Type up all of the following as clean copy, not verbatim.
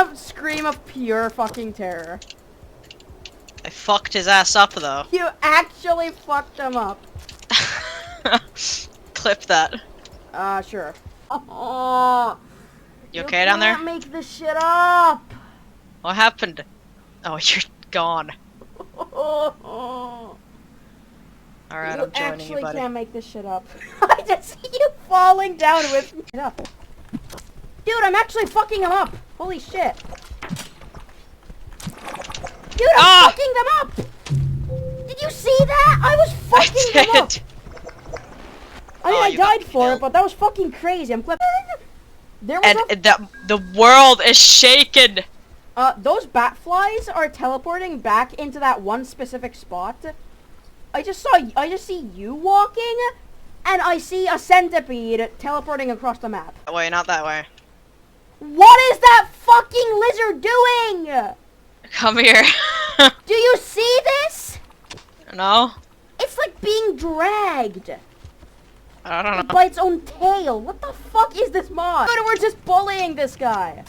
a scream of pure fucking terror. I fucked his ass up though. You actually fucked him up. Clip that. Sure. Oh, You okay down there? You can't make this shit up. What happened? Oh, you're gone. Alright, I'm joining you, buddy. You can't make this shit up. I just see you falling down with me. Dude, I'm actually fucking him up. Holy shit. Dude, I'm fucking them up. Did you see that? I was fucking them up. I mean, I died for it, but that was fucking crazy. I'm clipping. There was the world is shaken. Those bat flies are teleporting back into that one specific spot. I just see you walking, and I see a centipede teleporting across the map. That way, not that way. What is that fucking lizard doing? Come here. Do you see this? No. It's like being dragged. I don't know. By its own tail. What the fuck is this mod? Dude, we're just bullying this guy.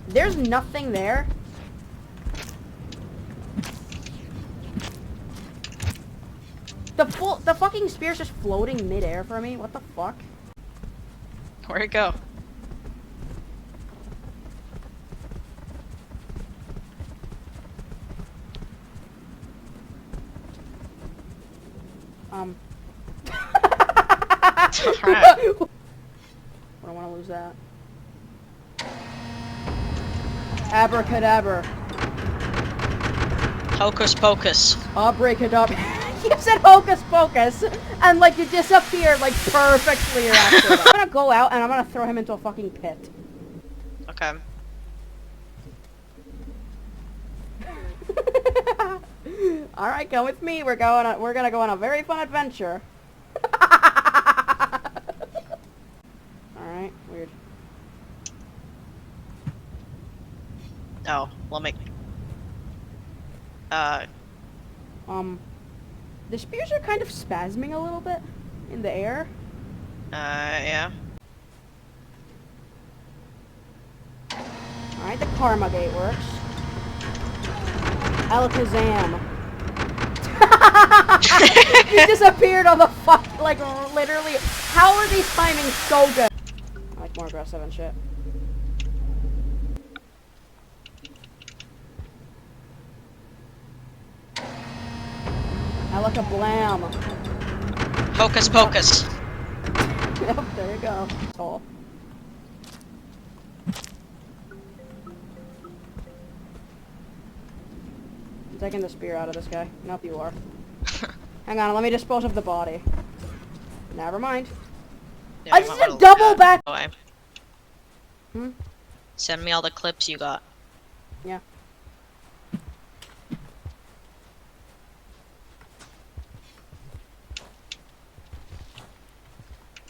There's nothing there. The fucking spear's just floating midair for me. What the fuck? Where'd it go? Alright. I don't want to lose that. Abracadabra. Hocus pocus. Abracadabra. You said hocus pocus, and like you disappeared like perfectly after that. I'm gonna go out and I'm gonna throw him into a fucking pit. Okay. All right, come with me. We're gonna go on a very fun adventure. All right, weird. Oh, let me. The spears are kind of spasming a little bit in the air. Yeah. All right, the karma gate works. Alakazam. He disappeared on the fuck, like, literally. How are these timing so good? I like more aggressive and shit. Alakablam. Hocus pocus. Yep, there you go. Tall. I'm taking the spear out of this guy. Nope, you are. Hang on, let me dispose of the body. Never mind. Yeah, I just did a double back. Away. Send me all the clips you got. Yeah.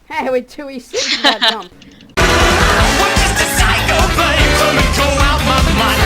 Hey, we saved that jump.